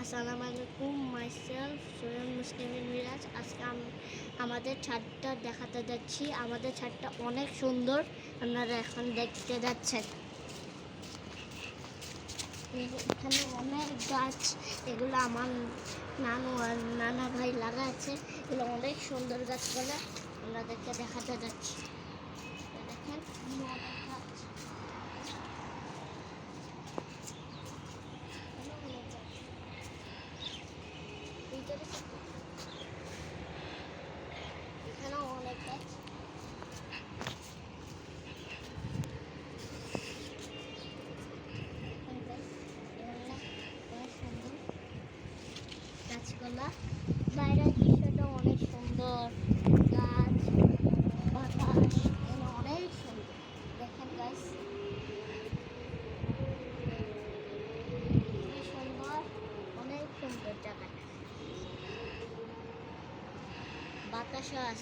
আসসালামু আলাইকুম, মাইসেলফ সোহেল মুসলিম মিরাজ। আজকে আমাদের ছাদটা দেখাতে যাচ্ছি। আমাদের ছাদটা অনেক সুন্দর, আপনারা এখন দেখতে যাচ্ছেন। এখানে অনেক গাছ, এগুলো আমার নানু আর নানা ভাই লাগাচ্ছে। এগুলো অনেক সুন্দর গাছগুলো, আপনাদেরকে দেখাতে যাচ্ছি। দেখেন অনেক গাছ। এখানেও অনেক গাছ। গাছগুলা বাইরের দৃশ্যটা অনেক সুন্দর, গাছ বাতাস অনেক সুন্দর। দেখেন গাছ খুবই সুন্দর, অনেক সুন্দর জায়গাটা, বাতাসও আছে।